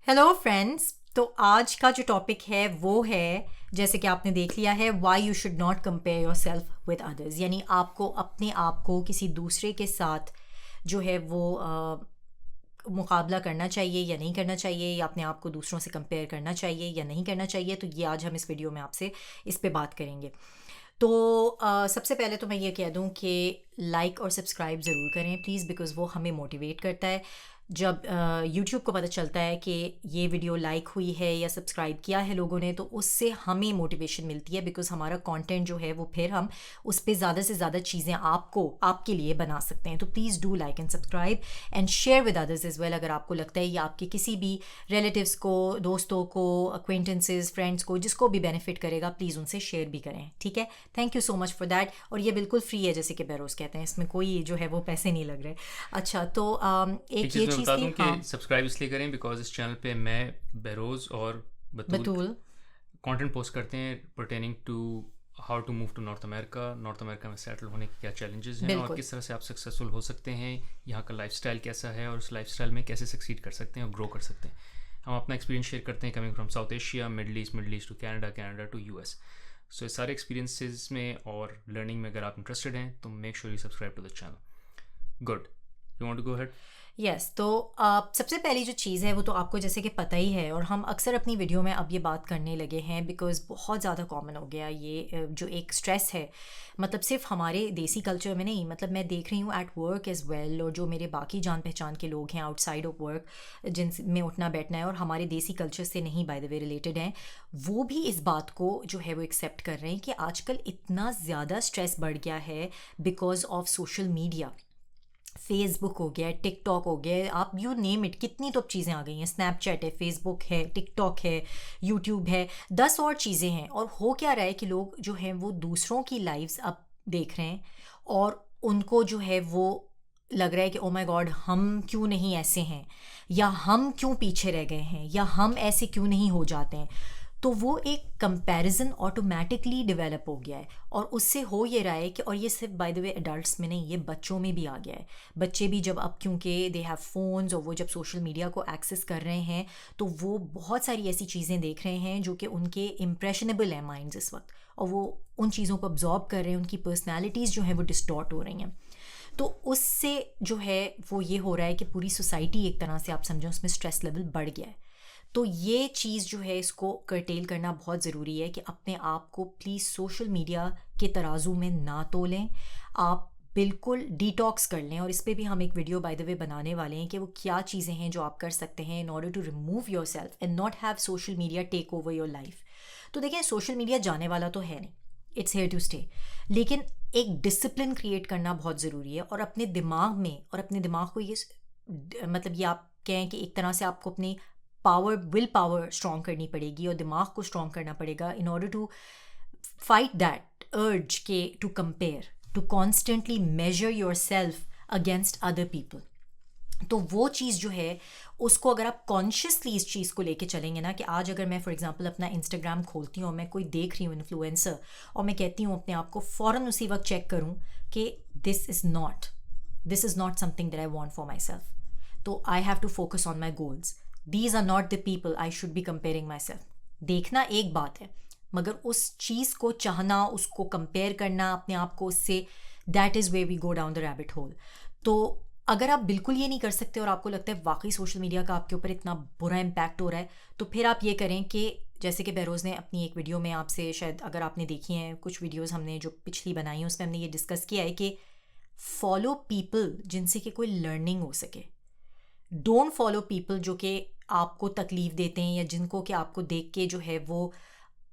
Hello friends. तो आज का जो टॉपिक है वो है, जैसे कि आपने देख लिया है, why you should not compare your self with others. यानी आपको अपने आप को किसी दूसरे के साथ जो है वो मुकाबला करना चाहिए या नहीं करना चाहिए, या अपने आप को दूसरों से कंपेयर करना चाहिए या नहीं करना चाहिए। तो ये आज हम इस वीडियो में आपसे इस पे बात करेंगे। तो सबसे पहले तो मैं ये कह दूं कि लाइक और सब्सक्राइब ज़रूर करें प्लीज़, बिकॉज़ वो हमें मोटिवेट करता है। जब यूट्यूब को पता चलता है कि ये वीडियो लाइक हुई है या सब्सक्राइब किया है लोगों ने, तो उससे हमें मोटिवेशन मिलती है, बिकॉज़ हमारा कंटेंट जो है वो फिर हम उस पर ज़्यादा से ज़्यादा चीज़ें आपके लिए बना सकते हैं। तो please do like and subscribe and share with others as well. अगर आपको लगता है ये आपके किसी भी रिलेटिव्स को, दोस्तों को, अक्वेंटेंसेस, फ्रेंड्स को, जिसको भी बेनिफिट करेगा, प्लीज़ उनसे शेयर भी करें। ठीक है, thank you so much for that. और ये बिल्कुल फ्री है, जैसे कि बेरोज़ कहते हैं, इसमें कोई जो है वो पैसे नहीं लग रहे। अच्छा, तो एक एक चीज़ ये मैं चीज़ बता थी। दूं कि हाँ, सब्सक्राइब इसलिए करें बिकॉज इस चैनल पे मैं बहरोज़ और बतूल बतूल। कंटेंट पोस्ट करते हैं pertaining to how to move to North America में सेटल होने के क्या चैलेंजेस हैं और बिल्कुल। किस तरह से आप सक्सेसफुल हो सकते हैं, यहाँ का लाइफस्टाइल कैसा है और उस लाइफस्टाइल में कैसे सक्सीड कर सकते हैं और ग्रो कर सकते हैं। हम अपना एक्सपीरियंस शेयर करते हैं coming from South Asia, Middle East to Canada to US. So इस सारे एक्सपीरियंसेस में और लर्निंग में अगर आप इंटरेस्टेड हैं तो make sure you subscribe to the channel. Good, you want to go ahead? Yes, तो सबसे पहली जो चीज़ है वो तो आपको जैसे कि पता ही है, और हम अक्सर अपनी वीडियो में अब ये बात करने लगे हैं बिकॉज़ बहुत ज़्यादा कॉमन हो गया ये जो एक स्ट्रेस है। मतलब सिर्फ हमारे देसी कल्चर में नहीं, मतलब मैं देख रही हूँ एट वर्क एज़ वेल, और जो मेरे बाकी जान पहचान के लोग हैं आउटसाइड ऑफ वर्क, जिन में उठना बैठना है और हमारे देसी कल्चर से नहीं बाय द वे रिलेटेड हैं, वो भी इस बात को जो है वो एक्सेप्ट कर रहे हैं कि आजकल इतना ज़्यादा स्ट्रेस बढ़ गया है because of social media. Facebook हो गया, टिकटॉक हो गया, आप यू नेम इट, कितनी तो अब चीज़ें आ गई हैं। स्नैपचैट है, फेसबुक है, टिकटॉक है, यूट्यूब है, 10 और चीज़ें हैं। और हो क्या रहा है कि लोग जो हैं वो दूसरों की लाइव्स अब देख रहे हैं, और उनको जो है वो लग रहा है कि ओ माय गॉड, हम क्यों नहीं ऐसे हैं, या हम क्यों पीछे रह गए हैं, या हम ऐसे क्यों नहीं हो जाते हैं। तो वो एक कंपैरिजन ऑटोमेटिकली डेवलप हो गया है, और उससे हो ये रहा है कि, और ये सिर्फ बाय द वे एडल्ट्स में नहीं, ये बच्चों में भी आ गया है। बच्चे भी जब अब, क्योंकि दे हैव फोन्स, और वो जब सोशल मीडिया को एक्सेस कर रहे हैं, तो वो बहुत सारी ऐसी चीज़ें देख रहे हैं जो कि उनके इम्प्रेशनेबल हैं माइंड्स इस वक्त, और वो उन चीज़ों को अब्जॉर्ब कर रहे हैं, उनकी पर्सनैलिटीज़ जो हैं वो डिस्टॉर्ट हो रही हैं। तो उससे जो है वो ये हो रहा है कि पूरी सोसाइटी, एक तरह से आप समझें, उसमें स्ट्रेस लेवल बढ़ गया है। तो ये चीज़ जो है, इसको कर्टेल करना बहुत ज़रूरी है कि अपने आप को प्लीज़ सोशल मीडिया के तराजू में ना तोलें। आप बिल्कुल डिटॉक्स कर लें, और इस पे भी हम एक वीडियो बाय द वे बनाने वाले हैं कि वो क्या चीज़ें हैं जो आप कर सकते हैं in order to remove your self and not have social media take over your life. तो देखें, सोशल मीडिया जाने वाला तो है नहीं, इट्स हेयर टू स्टे, लेकिन एक डिसिप्लिन क्रिएट करना बहुत ज़रूरी है। और अपने दिमाग में, और अपने दिमाग को ये मतलब ये आप कहें कि एक तरह से आपको अपनी विल पावर स्ट्रॉन्ग करनी पड़ेगी, और दिमाग को स्ट्रॉन्ग करना पड़ेगा in order to fight that urge के to compare, to constantly measure your self against other people. तो वो चीज़ जो है, उसको अगर आप कॉन्शियसली इस चीज़ को लेके चलेंगे ना, कि आज अगर मैं फॉर एग्जांपल अपना इंस्टाग्राम खोलती हूँ और मैं कोई देख रही हूँ इन्फ्लुएंसर, और मैं कहती हूँ अपने आप को फ़ौरन उसी वक्त चेक करूँ कि this is not something that I want for myself, तो I have to focus on my goals. These are not the people I should be comparing my self. देखना एक बात है, मगर उस चीज़ को चाहना, उसको कंपेयर करना अपने आप को उससे, that is way we go down the rabbit hole. तो अगर आप बिल्कुल ये नहीं कर सकते, और आपको लगता है वाकई सोशल मीडिया का आपके ऊपर इतना बुरा इम्पैक्ट हो रहा है, तो फिर आप ये करें कि, जैसे कि बहरोज़ ने अपनी एक वीडियो में आपसे, शायद अगर आपने देखी हैं कुछ वीडियोस हमने जो पिछली बनाई हैं, उसमें हमने ये डिस्कस किया है कि फॉलो पीपल जिनसे कि कोई लर्निंग हो सके। डोंट फॉलो पीपल जो कि आपको तकलीफ देते हैं, या जिनको कि आपको देख के जो है वो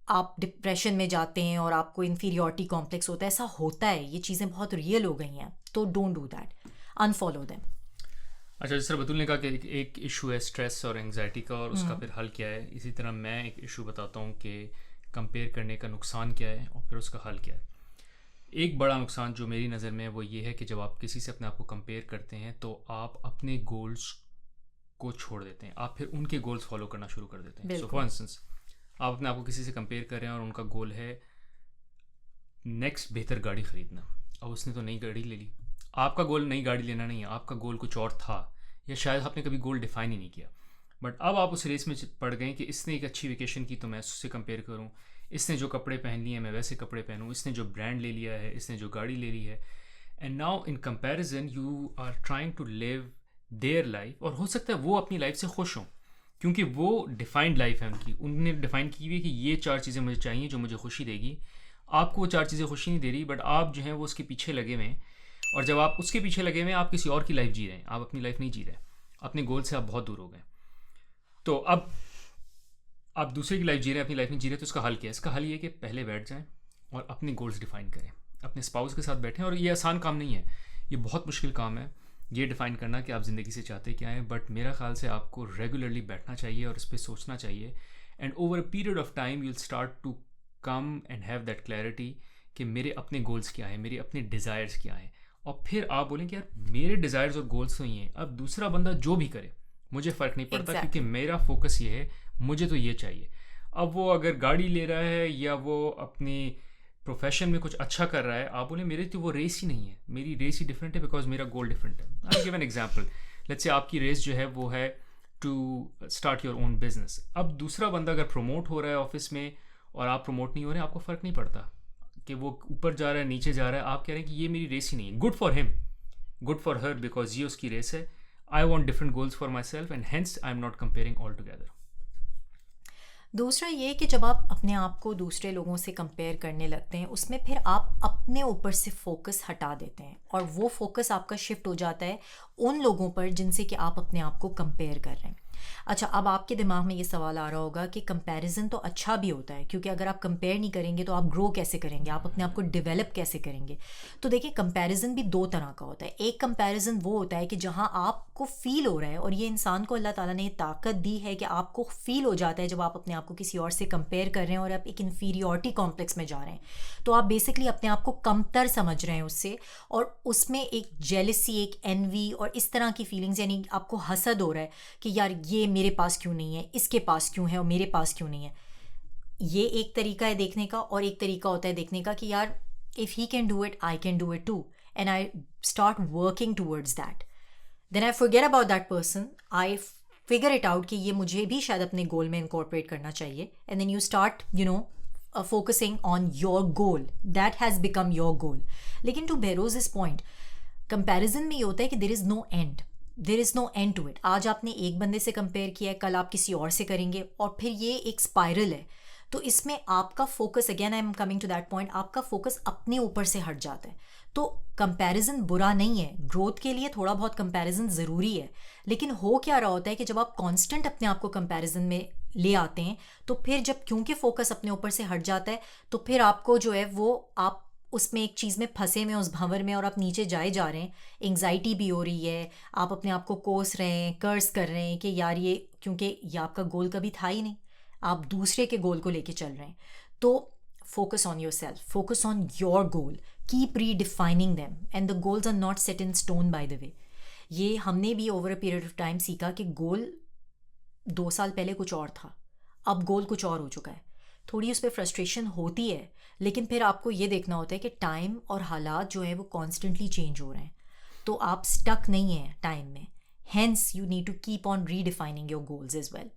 आप डिप्रेशन में जाते हैं और आपको इन्फीरियॉरिटी कॉम्प्लेक्स होता है। ऐसा होता है, ये चीज़ें बहुत रियल हो गई हैं, तो don't do that, unfollow them. अच्छा, जिस तरह बतूल ने कहा कि एक इशू है स्ट्रेस और एंग्जाइटी का और उसका फिर हल क्या है, इसी तरह मैं एक इशू बताता हूँ कि कंपेयर करने का नुकसान क्या है और फिर उसका हल क्या है। एक बड़ा नुकसान जो मेरी नज़र में है वो ये है कि जब आप किसी से अपने आप को कंपेयर करते हैं तो आप अपने गोल्स को छोड़ देते हैं, आप फिर उनके गोल्स फॉलो करना शुरू कर देते हैं। सो फॉर इंस्टेंस, आप अपने आप को किसी से कंपेयर कर रहे हैं और उनका गोल है नेक्स्ट बेहतर गाड़ी ख़रीदना, और उसने तो नई गाड़ी ले ली। आपका गोल नई गाड़ी लेना नहीं है, आपका गोल कुछ और था, या शायद आपने कभी गोल डिफाइन ही नहीं किया। बट अब आप उस रेस में पड़ गए कि इसने एक अच्छी वेकेशन की तो मैं उससे कंपेयर करूँ, इसने जो कपड़े पहन लिए हैं मैं वैसे कपड़े पहनूँ, इसने जो ब्रांड ले लिया है, इसने जो गाड़ी ले ली है। And now in comparison you are trying to live their life, और हो सकता है वो अपनी लाइफ से खुश हों क्योंकि वो डिफाइंड लाइफ है उनकी, उन्होंने डिफाइन की हुई है कि ये 4 चीज़ें मुझे चाहिए जो मुझे खुशी देगी। आपको वो 4 चीज़ें खुशी नहीं दे रही, बट आप जो हैं वो उसके पीछे लगे हुए हैं, और जब आप उसके पीछे लगे हुए हैं आप किसी और की लाइफ जी रहे हैं, आप अपनी लाइफ नहीं जी रहे, अपने गोल से आप बहुत दूर हो गए। तो अब आप दूसरे की लाइफ जी रहे हैं, अपनी लाइफ नहीं जी रहे, तो इसका हल क्या है? इसका हल ये है कि पहले बैठ जाएं और अपने गोल्स डिफाइन करें, अपने स्पाउस के साथ बैठें। और ये आसान काम नहीं है, ये बहुत मुश्किल काम है ये डिफ़ाइन करना कि आप ज़िंदगी से चाहते क्या हैं, बट मेरा ख्याल से आपको रेगुलरली बैठना चाहिए और इस पर सोचना चाहिए। And over a period of time you'll start to come and have that clarity कि मेरे अपने गोल्स क्या हैं, मेरे अपने डिज़ायर्स क्या हैं। और फिर आप बोलें कि यार मेरे डिज़ायर्स और गोल्स तो ये हैं, अब दूसरा बंदा जो भी करे मुझे फ़र्क नहीं पड़ता, क्योंकि मेरा फोकस ये है, मुझे तो ये चाहिए। अब वो अगर गाड़ी ले रहा है या वो अपनी प्रोफेशन में कुछ अच्छा कर रहा है, आप बोले मेरी तो वो रेस ही नहीं है, मेरी रेस ही डिफरेंट है बिकॉज मेरा गोल डिफरेंट है। I give an example, let's say आपकी रेस जो है वो है to start your own business. अब दूसरा बंदा अगर प्रमोट हो रहा है ऑफिस में और आप प्रमोट नहीं हो रहे हैं, आपको फ़र्क नहीं पड़ता कि वो ऊपर जा रहा है नीचे जा रहा है, आप कह रहे हैं कि ये मेरी रेस ही नहीं है। Good for him, good for her, because ये उसकी रेस है। I want different goals for my self and hence I am not comparing all together. दूसरा ये कि जब आप अपने आप को दूसरे लोगों से कंपेयर करने लगते हैं, उसमें फिर आप अपने ऊपर से फोकस हटा देते हैं और वो फोकस आपका शिफ्ट हो जाता है उन लोगों पर जिनसे कि आप अपने आप को कंपेयर कर रहे हैं। अच्छा, अब आपके दिमाग में ये सवाल आ रहा होगा कि कंपैरिजन तो अच्छा भी होता है, क्योंकि अगर आप कंपेयर नहीं करेंगे तो आप ग्रो कैसे करेंगे, आप अपने आप को डेवलप कैसे करेंगे। तो देखिए, कंपैरिजन भी 2 तरह का होता है। एक कंपैरिजन वो होता है कि जहां आपको फील हो रहा है, और ये इंसान को अल्लाह ताला ने ताकत दी है कि आपको फील हो जाता है जब आप अपने आप को किसी और से कंपेयर कर रहे हैं और आप एक इन्फीरियॉरिटी कॉम्प्लेक्स में जा रहे हैं, तो आप बेसिकली अपने आप को कमतर समझ रहे हैं उससे, और उसमें एक जेलसी, एक एनवी और इस तरह की फीलिंग्स, यानी आपको हसद हो रहा है कि यार ये मेरे पास क्यों नहीं है, इसके पास क्यों है और मेरे पास क्यों नहीं है। ये एक तरीका है देखने का, और एक तरीका होता है देखने का कि यार if he can do it I can do it too, and I start working towards that. Then I forget about that person, I figure it out कि ये मुझे भी शायद अपने गोल में इनकॉर्पोरेट करना चाहिए, and then you start focusing on your goal that has become your goal. लेकिन to Behrouz's point, comparison में ये होता है कि there is no end. There is no end to it. आज आपने एक बंदे से कंपेयर किया है, कल आप किसी और से करेंगे, और फिर ये एक स्पाइरल है। तो इसमें आपका focus, again I am coming to that point, आपका फोकस अपने ऊपर से हट जाता है। तो कंपैरिजन बुरा नहीं है, ग्रोथ के लिए थोड़ा बहुत कंपैरिजन ज़रूरी है, लेकिन हो क्या रहा होता है कि जब आप कांस्टेंट अपने आप को कंपैरिजन में ले आते हैं, तो फिर जब क्योंकि फोकस अपने ऊपर से हट जाता है, तो फिर आपको जो है वो आप उसमें एक चीज़ में फंसे हुए, उस भंवर में, और आप नीचे जाए जा रहे हैं। एंग्जाइटी भी हो रही है, आप अपने आप को कोस रहे हैं, कर्स कर रहे हैं कि यार ये, क्योंकि ये आपका गोल कभी था ही नहीं, आप दूसरे के गोल को लेके चल रहे हैं। तो focus on yourself, focus on your goal, keep redefining them, and the goals are not set in stone, by the way. ये हमने भी over a period of time सीखा कि गोल 2 साल पहले कुछ और था, अब गोल कुछ और हो चुका है। थोड़ी उस पर फ्रस्ट्रेशन होती है, लेकिन फिर आपको ये देखना होता है कि टाइम और हालात जो है वो कॉन्स्टेंटली चेंज हो रहे हैं, तो आप स्टक नहीं हैं टाइम में। Hence, you need to keep on redefining your goals as well.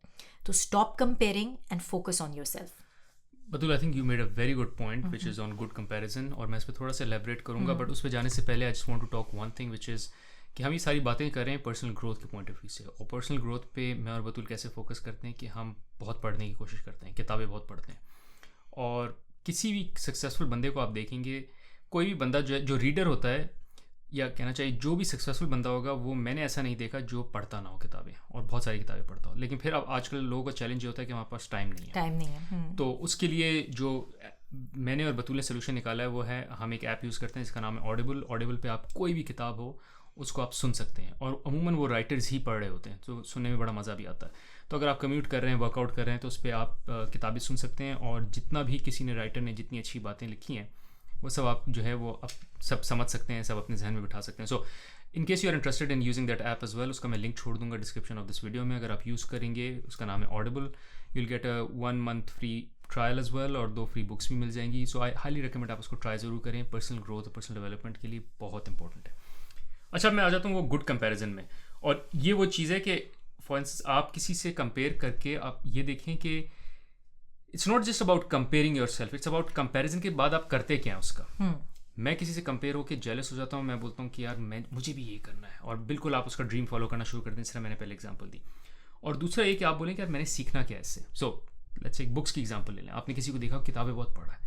So stop comparing and focus on yourself. Batul, I think you made a very good point, which is on good comparison, और मैं इस पर थोड़ा सा elaborate करूँगा, but उस पर जाने से पहले I just want to talk one thing, which is कि हम ये सारी बातें कर रहे हैं पर्सनल ग्रोथ के पॉइंट ऑफ व्यू से, और पर्सनल ग्रोथ पे मैं और बतुल कैसे फोकस करते हैं कि हम बहुत पढ़ने की कोशिश करते हैं, किताबें बहुत पढ़ते हैं। और किसी भी सक्सेसफुल बंदे को आप देखेंगे, कोई भी बंदा जो रीडर होता है, या कहना चाहिए जो भी सक्सेसफुल बंदा होगा, वो मैंने ऐसा नहीं देखा जो पढ़ता ना हो किताबें, और बहुत सारी किताबें पढ़ता हो। लेकिन फिर अब आजकल लोगों का चैलेंज ये होता है कि हमारे पास टाइम नहीं है। तो उसके लिए जो मैंने और बतूल ने सोल्यूशन निकाला है वो है, हम एक ऐप यूज़ करते हैं जिसका नाम है ऑडिबल पे आप कोई भी किताब हो उसको आप सुन सकते हैं, और अमूमन वो राइटर्स ही पढ़ रहे होते हैं, तो सुनने में बड़ा मज़ा भी आता है। तो अगर आप कम्यूट कर रहे हैं, वर्कआउट कर रहे हैं, तो उस पर आप किताबें सुन सकते हैं, और जितना भी किसी ने राइटर ने जितनी अच्छी बातें लिखी हैं वो सब आप जो है वो आप सब समझ सकते हैं, सब अपने जहन में बिठा सकते हैं। So in case you are interested in using that app as well, उसका मैं लिंक छोड़ दूंगा डिस्क्रिप्शन ऑफ दिस वीडियो में। अगर आप यूज़ करेंगे, उसका नाम है Audible, you will get a 1 month free trial as well, और 2 फ्री बुक्स भी मिल जाएंगी। सो आई हाईली रिकमेंड आप उसको ट्राई ज़रूर करें, पर्सनल ग्रोथ और पर्सनल डेवलपमेंट के लिए बहुत इंपॉर्टेंट है। अच्छा, मैं आ जाता हूँ वो गुड कंपैरिजन में, और ये वो चीज़ है कि फॉर इंस्टेंस आप किसी से कंपेयर करके आप ये देखें कि it's not just about comparing your self, it's about comparison के बाद आप करते क्या हैं उसका। मैं किसी से कंपेयर होकर जेलस हो जाता हूँ, मैं बोलता हूँ कि यार मुझे भी ये करना है, और बिल्कुल आप उसका ड्रीम फॉलो करना शुरू कर दें, जिस तरह मैंने पहले एग्जांपल दी। और दूसरा ये कि आप बोलें कि यार मैंने सीखना क्या है इससे। सो लेट्स से एक बुक्स की एग्जांपल ले लें, आपने किसी को देखा किताबें बहुत पढ़ा है,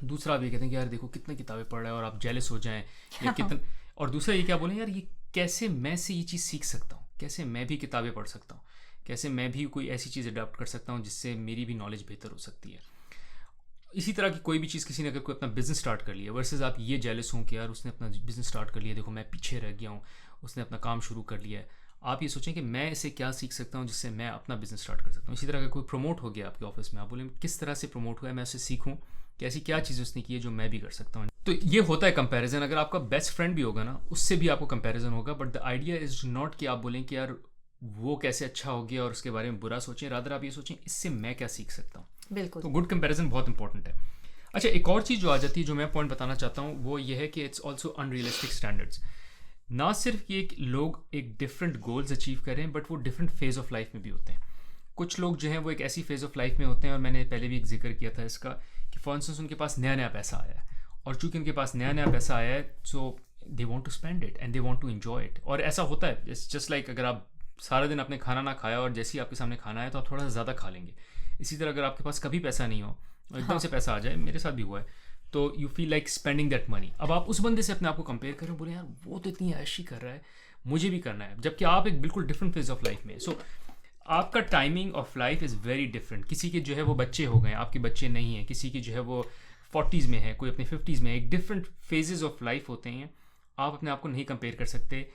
दूसरा आप ये कहते हैं कि यार देखो कितनी किताबें पढ़ रहा है, और आप जेलस हो जाएं या कितना, और दूसरा ये क्या बोलें यार ये कैसे मैं से ये चीज़ सीख सकता हूँ, कैसे मैं भी किताबें पढ़ सकता हूँ, कैसे मैं भी कोई ऐसी चीज़ अडॉप्ट कर सकता हूँ जिससे मेरी भी नॉलेज बेहतर हो सकती है। इसी तरह की कोई भी चीज़, किसी ने अगर कोई अपना बिजनेस स्टार्ट कर लिया वर्सेस आप ये जेलस हों कि यार उसने अपना बिजनेस स्टार्ट कर लिया, देखो मैं पीछे रह गया हूँ, उसने अपना काम शुरू कर लिया है। आप ये सोचें कि मैं इसे क्या सीख सकता हूँ जिससे मैं अपना बिजनेस स्टार्ट कर सकता हूँ। इसी तरह अगर कोई प्रमोट हो गया आपके ऑफिस में, आप बोले किस तरह से प्रमोट हुआ है, मैं उसे सीखूँ कि ऐसी क्या चीज़ उसने की है जो मैं भी कर सकता हूँ। तो ये होता है कंपैरिजन। अगर आपका बेस्ट फ्रेंड भी होगा ना, उससे भी आपको कंपैरिजन होगा, but the idea is not कि आप बोलें कि यार वो कैसे अच्छा हो गया और उसके बारे में बुरा सोचें, रादर आप ये सोचें इससे मैं क्या सीख सकता हूँ। बिल्कुल। तो गुड कंपैरिजन बहुत इंपॉर्टेंट है। अच्छा, एक और चीज़ जो आ जाती है, जो मैं पॉइंट बताना चाहता हूँ, वो ये है कि इट्स ऑल्सो अनरियलिस्टिक स्टैंडर्ड्स। ना सिर्फ ये कि लोग एक डिफरेंट गोल्स अचीव करें, बट वो डिफरेंट फेज ऑफ लाइफ में भी होते हैं। कुछ लोग जो हैं वो एक ऐसी फेज ऑफ लाइफ में होते हैं, और मैंने पहले भी एक जिक्र किया था इसका, कि फॉर इंस्टेंस उनके पास नया नया पैसा आया है, और चूंकि उनके पास नया नया पैसा आया है, so they want to spend it and they want to enjoy it. और ऐसा होता है, इट्स जस्ट लाइक अगर आप सारा दिन आपने खाना ना खाया और जैसे ही आपके सामने खाना है तो आप थोड़ा सा ज़्यादा खा लेंगे। इसी तरह अगर आपके पास कभी पैसा नहीं हो, एकदम से पैसा आ जाए, मेरे साथ भी हुआ है, तो you feel like spending that money. अब आप उस बंदे से अपने आप को कंपेयर करें, बोले यार वो तो इतनी ऐशी कर रहा है, मुझे भी करना है, जबकि आप एक बिल्कुल डिफरेंट फेज ऑफ लाइफ में। सो आपका timing of life is very different. किसी के जो है वो बच्चे हो गए, आपके बच्चे नहीं हैं, किसी की जो है वो 40s में है, कोई अपने 50s में है, एक डिफरेंट फेजेस ऑफ लाइफ होते हैं। आप अपने आप को नहीं कंपेयर कर सकते।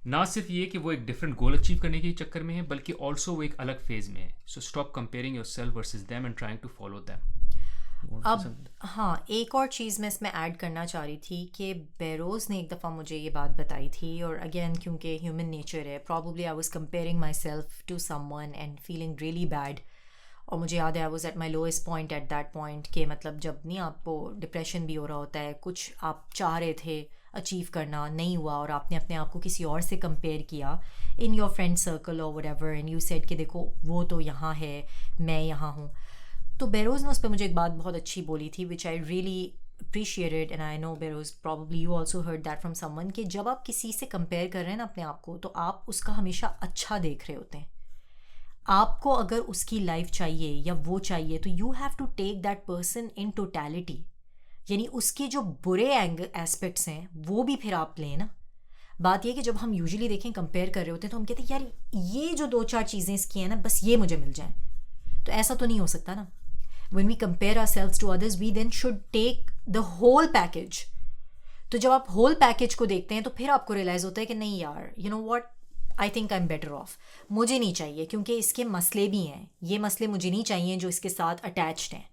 ना सिर्फ ये कि वो एक डिफरेंट गोल अचीव करने के चक्कर में है, बल्कि ऑल्सो वो एक अलग फेज में है। So stop comparing your self versus them and trying to follow them. अब हाँ, एक और चीज़ मैं इसमें ऐड करना चाह रही थी कि बेरोज़ ने एक दफ़ा मुझे ये बात बताई थी, और अगेन क्योंकि ह्यूमन नेचर है, probably I was comparing my self to someone and feeling really bad. और मुझे याद है I was at my lowest point at that point, कि मतलब जब नहीं आपको डिप्रेशन भी हो रहा होता है, कुछ आप चाह रहे थे अचीव करना, नहीं हुआ, और आपने अपने आप को किसी और से कंपेयर किया इन योर फ्रेंड सर्कल और व्हाटएवर, एंड यू सेड कि देखो वो तो यहाँ है, मैं यहाँ हूँ। तो बेरोज़ ने उस पर मुझे एक बात बहुत अच्छी बोली थी, which I really appreciated, and I know Beroz probably you also heard that from someone, कि जब आप किसी से कंपेयर कर रहे हैं ना अपने आप को, तो आप उसका हमेशा अच्छा देख रहे होते हैं। आपको अगर उसकी लाइफ चाहिए या वो चाहिए, तो you have to take that person in totality, यानी उसके जो बुरे एस्पेक्ट्स हैं वो भी फिर आप लें ना। बात ये कि जब हम यूजुअली देखें कंपेयर कर रहे होते हैं, तो हम कहते हैं यार ये जो 2-4 चीज़ें इसकी हैं ना, बस ये मुझे मिल जाएं। तो ऐसा तो नहीं हो सकता ना। When we compare ourselves to others, we then should take the whole package. तो जब आप whole package को देखते हैं, तो फिर आपको realize होता है कि नहीं यार, you know what, I think I'm better off. मुझे नहीं चाहिए, क्योंकि इसके मसले भी हैं, ये मसले मुझे नहीं चाहिए जो इसके साथ attached हैं।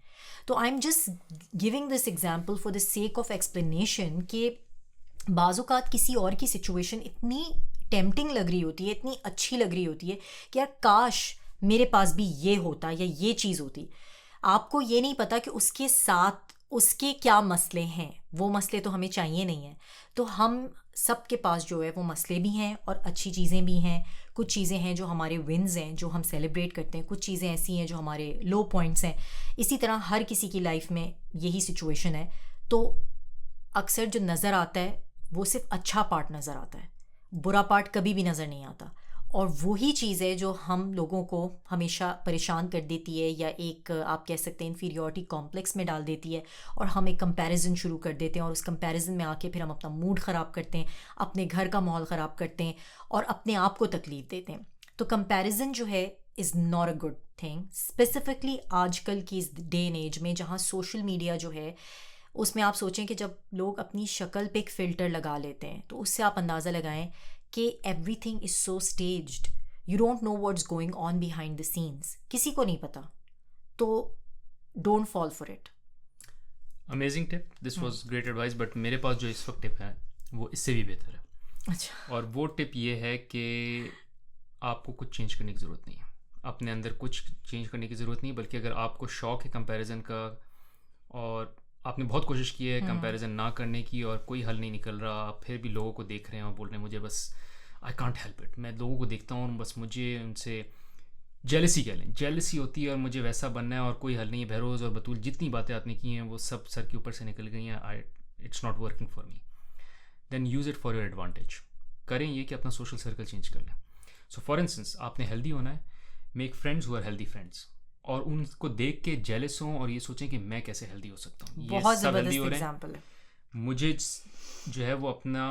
तो I'm just giving this example for the sake of explanation कि बाज़-औक़ात किसी और की situation इतनी tempting लग रही होती है, इतनी अच्छी लग रही होती है कि यार काश मेरे पास भी ये होता या ये चीज़ होती। आपको ये नहीं पता कि उसके साथ उसके क्या मसले हैं, वो मसले तो हमें चाहिए नहीं हैं। तो हम सब के पास जो है वो मसले भी हैं और अच्छी चीज़ें भी हैं। कुछ चीज़ें हैं जो हमारे विन्स हैं, जो हम सेलिब्रेट करते हैं, कुछ चीज़ें ऐसी हैं जो हमारे लो पॉइंट्स हैं। इसी तरह हर किसी की लाइफ में यही सिचुएशन है। तो अक्सर जो नज़र आता है वो सिर्फ अच्छा पार्ट नज़र आता है, बुरा पार्ट कभी भी नज़र नहीं आता। और वही चीज़ है जो हम लोगों को हमेशा परेशान कर देती है, या एक आप कह सकते हैं इन्फीरियॉरिटी कॉम्प्लेक्स में डाल देती है, और हम एक कंपैरिजन शुरू कर देते हैं, और उस कंपैरिजन में आके फिर हम अपना मूड ख़राब करते हैं, अपने घर का माहौल ख़राब करते हैं, और अपने आप को तकलीफ़ देते हैं। तो कंपैरिजन जो है is not a good thing, specifically आजकल की इस डे एंड एज में, जहाँ सोशल मीडिया जो है उसमें आप सोचें कि जब लोग अपनी शक्ल पे एक फ़िल्टर लगा लेते हैं, तो उससे आप अंदाज़ा लगाएं कि everything is so staged, you don't know what's going on behind the scenes, किसी को नहीं पता। तो don't fall for it. Amazing tip, this was great advice, but मेरे पास जो इस वक्त टिप है वो इससे भी बेहतर है। अच्छा। और वो टिप ये है कि आपको कुछ चेंज करने की ज़रूरत नहीं है, अपने अंदर कुछ चेंज करने की ज़रूरत नहीं, बल्कि अगर आपको शौक है कंपैरिजन का, और आपने बहुत कोशिश की है कंपैरिजन ना करने की, और कोई हल नहीं निकल रहा, आप फिर भी लोगों को देख रहे हैं और बोल रहे हैं मुझे बस आई कांट हेल्प इट, मैं लोगों को देखता हूँ बस मुझे उनसे जेलसी कह लें, जेलसी होती है और मुझे वैसा बनना है और कोई हल नहीं है। बहरोज़ और बतूल जितनी बातें आपने की हैं वो सब सर के ऊपर से निकल गई हैं। I it's not working for me. Then use it for your advantage. करें ये कि अपना सोशल सर्कल चेंज कर लें। सो फॉर इंस्टेंस आपने हेल्दी होना है, make friends who are healthy friends, और उनको देख के जेलस हों और ये सोचें कि मैं कैसे हेल्दी हो सकता हूँ। बहुत ज़बरदस्त एग्जाम्पल है। मुझे जो है वो अपना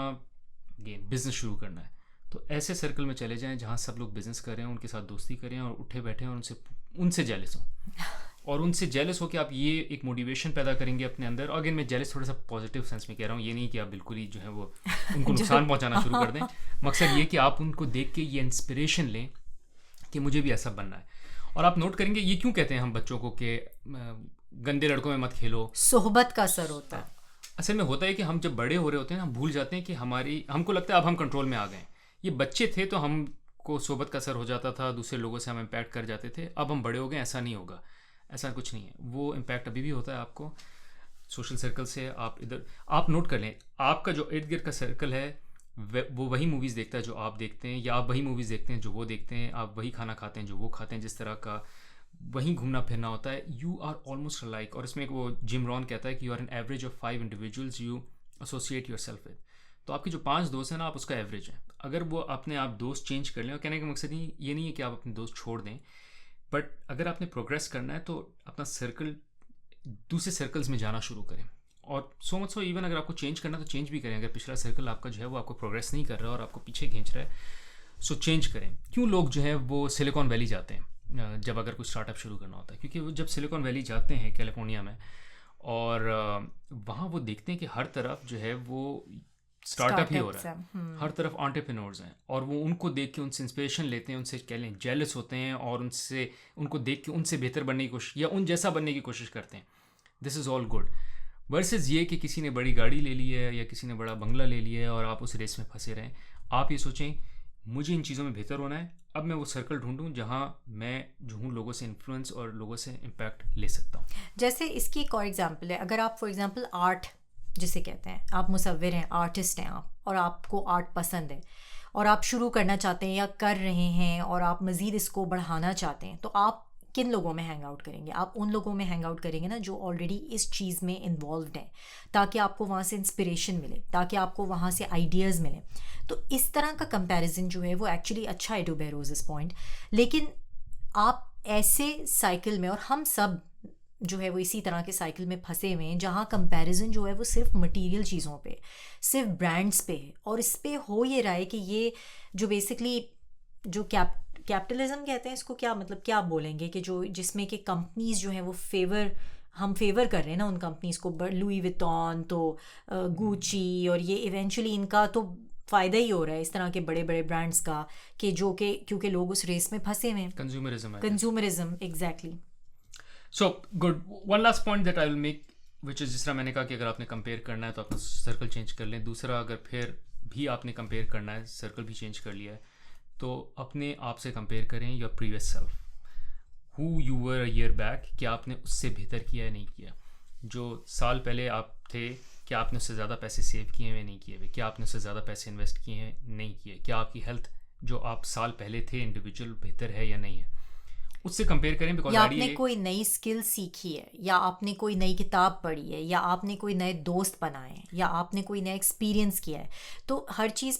बिजनेस शुरू करना है, तो ऐसे सर्कल में चले जाएं जहाँ सब लोग बिजनेस करें, उनके साथ दोस्ती करें और उठे बैठे और उनसे जेलस हों। और उनसे जेलस हो कि आप ये एक मोटिवेशन पैदा करेंगे अपने अंदर। और अगेन मैं जेलस थोड़ा सा पॉजिटिव सेंस में कह रहा हूँ, ये नहीं कि आप बिल्कुल ही जो है वो उनको नुकसान पहुँचाना शुरू कर दें। मकसद ये कि आप उनको देख के ये इंस्पिरेशन लें कि मुझे भी ऐसा बनना है। और आप नोट करेंगे ये क्यों कहते हैं हम बच्चों को कि गंदे लड़कों में मत खेलो, सोहबत का असर होता है। असल में होता है कि हम जब बड़े हो रहे होते हैं हम भूल जाते हैं कि हमको लगता है अब हम कंट्रोल में आ गए। ये बच्चे थे तो हमको सोहबत का असर हो जाता था, दूसरे लोगों से हम इम्पैक्ट कर जाते थे। अब हम बड़े हो गए, ऐसा नहीं होगा, ऐसा कुछ नहीं है। वो इम्पैक्ट अभी भी होता है आपको सोशल सर्कल से। आप इधर आप नोट कर लें, आपका जो इर्द गिर्द का सर्कल है वो वही मूवीज़ देखता है जो आप देखते हैं, या आप वही मूवीज़ देखते हैं जो वो देखते हैं, आप वही खाना खाते हैं जो वो खाते हैं, जिस तरह का वहीं घूमना फिरना होता है। यू आर ऑलमोस्ट लाइक, और इसमें वो जिम रॉन कहता है कि you are an average of 5 individuals you associate your self with. तो आपके जो 5 दोस्त हैं ना, आप उसका एवरेज है। अगर वो अपने आप दोस्त चेंज कर लें, और कहने का मकसद ये नहीं है कि आप अपने दोस्त छोड़ दें, बट अगर आपने प्रोग्रेस करना है तो अपना सर्कल दूसरे सर्कल्स में जाना शुरू करें। और सो मच सो इवन अगर आपको चेंज करना है तो चेंज भी करें। अगर पिछला सर्कल आपका जो है वो आपको प्रोग्रेस नहीं कर रहा है और आपको पीछे खींच रहा है, सो चेंज करें। क्यों लोग जो है वो सिलिकॉन वैली जाते हैं जब अगर कुछ स्टार्टअप शुरू करना होता है? क्योंकि वो जब सिलिकॉन वैली जाते हैं कैलिफोर्निया में, और वहाँ वो देखते हैं कि हर तरफ जो है वो स्टार्टअप ही हो रहा है, हर तरफ एंटरप्रेन्योर्स हैं, और वो उनको देख के उनसे इंस्पिरेशन लेते हैं, उनसे कह लें जेलस होते हैं, और उनको देख के उनसे बेहतर बनने की कोशिश या उन जैसा बनने की कोशिश करते हैं। This is all good. Versus ये कि किसी ने बड़ी गाड़ी ले ली है या किसी ने बड़ा बंगला ले लिया है और आप उस रेस में फंसे रहें। आप ये सोचें मुझे इन चीज़ों में बेहतर होना है, अब मैं वो सर्कल ढूंढूं जहाँ मैं जो हूँ लोगों से इन्फ्लुएंस और लोगों से इम्पैक्ट ले सकता हूँ। जैसे इसकी एक और एग्जांपल है, अगर आप फॉर एग्जांपल आर्ट जिसे कहते हैं, आप मुसव्विर हैं, आर्टिस्ट हैं आप, और आपको आर्ट पसंद है और आप शुरू करना चाहते हैं या कर रहे हैं और आप मज़ीद इसको बढ़ाना चाहते हैं, तो आप किन लोगों में हैंग आउट करेंगे? आप उन लोगों में हैंग आउट करेंगे ना जो ऑलरेडी इस चीज़ में इन्वॉल्व्ड हैं, ताकि आपको वहाँ से इंस्पिरेशन मिले, ताकि आपको वहाँ से आइडियाज़ मिलें। तो इस तरह का कंपैरिजन जो है वो एक्चुअली अच्छा है टू बहरोज़ पॉइंट। लेकिन आप ऐसे साइकिल में, और हम सब जो है वो इसी तरह के साइकिल में फंसे हुए हैं जहाँ कंपैरिजन जो है वो सिर्फ मटेरियल चीज़ों पे, सिर्फ ब्रांड्स पे है, और इस पे हो ये रहा है कि ये जो बेसिकली जो कैपिटलिज्म कहते हैं, इसको क्या मतलब क्या बोलेंगे, कि जो जिसमें कि कंपनीज जो हैं वो हम फेवर कर रहे हैं ना उन कंपनीज को, लुई विटॉन तो गुची, और ये इवेंचुअली इनका तो फ़ायदा ही हो रहा है इस तरह के बड़े बड़े ब्रांड्स का, कि जो कि क्योंकि लोग उस रेस में फंसे हुए हैं। Consumerism exactly. So good, one last point that I will make, which is जिस तरह मैंने कहा कि अगर आपने कंपेयर करना है तो अपना सर्कल चेंज कर लें। दूसरा, अगर फिर भी आपने कंपेयर करना है, सर्कल भी चेंज कर लिया है, तो अपने आप से कंपेयर करें your previous self, who you were a year back. क्या आपने उससे बेहतर किया है? नहीं किया। जो साल पहले आप थे, क्या आपने उससे ज़्यादा पैसे सेव किए हैं? नहीं किए हुए। क्या आपने उससे ज़्यादा पैसे इन्वेस्ट किए हैं? नहीं किए। क्या आपकी हेल्थ जो आप साल पहले थे इंडिविजुअल बेहतर है या नहीं है? उससे कंपेयर करें। बिकॉज या आपने कोई नई स्किल सीखी है, या आपने कोई नई किताब पढ़ी है, या आपने कोई नए दोस्त बनाए हैं, या आपने कोई नया एक्सपीरियंस किया है। तो हर चीज़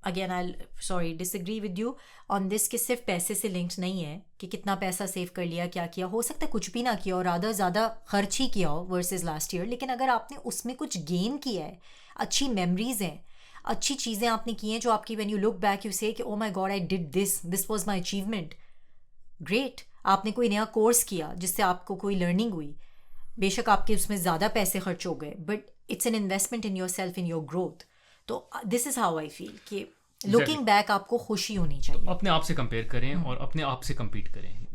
again I disagree with you on this कि सिर्फ पैसे से लिंक्ड नहीं है कि कितना पैसा सेव कर लिया, क्या किया। हो सकता है कुछ भी ना किया और आधा ज़्यादा खर्च ही किया हो वर्सेस लास्ट ईयर, लेकिन अगर आपने उसमें कुछ गेन किया है, अच्छी मेमोरीज हैं, अच्छी चीज़ें आपने की हैं जो आपकी when you look back you से कि oh my God I did this was my achievement, great. आपने कोई नया कोर्स किया जिससे आपको कोई लर्निंग हुई, बेशक आपके उसमें ज़्यादा पैसे खर्च हो गए, but it's an investment in yourself, in your growth. तो this is how I feel कि लुकिंग बैक आपको खुशी होनी चाहिए। तो अपने आप से कंपेयर करें और अपने आप से compete करें,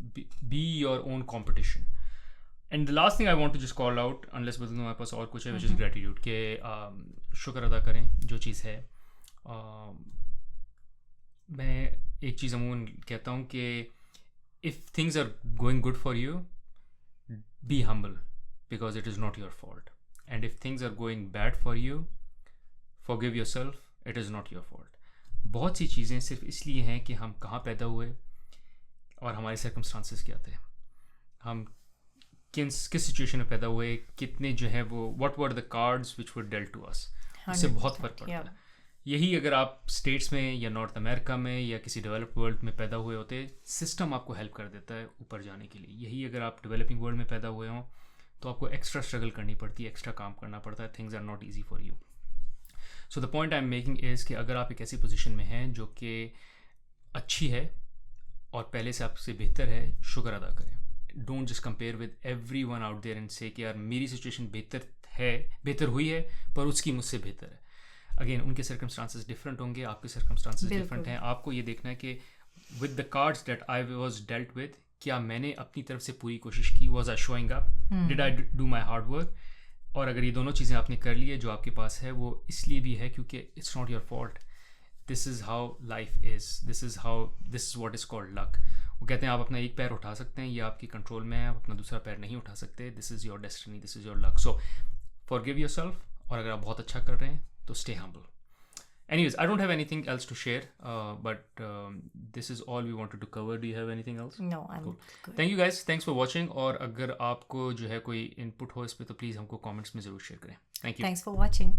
be your own competition. And the last thing I want to just call out, unless बदल हमारे पास और कुछ है, विच इज़ ग्रेटिट्यूड, के शुक्र अदा करें जो चीज़ है। मैं एक चीज़ अमूमन कहता हूँ कि if things are going good for you, be humble because it is not your fault. And if things are going bad for you, forgive yourself, it is not your fault. बहुत सी चीज़ें सिर्फ इसलिए हैं कि हम कहाँ पैदा हुए और हमारे सर्कमस्टांसेस क्या थे, हम किस सिचुएशन में पैदा हुए, कितने जो है वो what were the cards which were dealt to us, इससे बहुत फ़र्क पड़ता है। यही अगर आप स्टेट्स में या नॉर्थ अमेरिका में या किसी डेवलप्ड वर्ल्ड में पैदा हुए होते, सिस्टम आपको हेल्प कर देता है ऊपर जाने के लिए। यही अगर आप डेवलपिंग वर्ल्ड में पैदा हुए हों तो आपको एक्स्ट्रा स्ट्रगल करनी पड़ती है, एक्स्ट्रा काम करना पड़ता है, things are not easy for you. So the point I am making is कि अगर आप एक ऐसी पोजीशन में हैं जो कि अच्छी है और पहले से आपसे बेहतर है, शुक्र अदा करें। Don't just compare with everyone out there and say कि यार मेरी सिचुएशन बेहतर हुई है पर उसकी मुझसे बेहतर है। अगेन उनके सर्कमस्टांसेस डिफरेंट होंगे, आपके सर्कमस्टांसेस डिफरेंट हैं। आपको ये देखना है कि with the cards that I was dealt with, क्या मैंने अपनी तरफ से पूरी कोशिश की, was I showing up, did I do my hard work. और अगर ये दोनों चीज़ें आपने कर ली है, जो आपके पास है वो इसलिए भी है क्योंकि it's not your fault, this is how life is, this is what is called luck. वो कहते हैं आप अपना एक पैर उठा सकते हैं, ये आपकी कंट्रोल में है, आप अपना दूसरा पैर नहीं उठा सकते, this is your destiny, this is your luck. So forgive yourself, और अगर आप बहुत अच्छा कर रहे हैं तो stay humble. Anyways, I don't have anything else to share, but this is all we wanted to cover. Do you have anything else? No, I'm Cool. good. Thank you guys. Thanks for watching. और अगर आपको जो है कोई input हो इस पे तो please हमको comments में ज़रूर share करें. Thank you. Thanks for watching.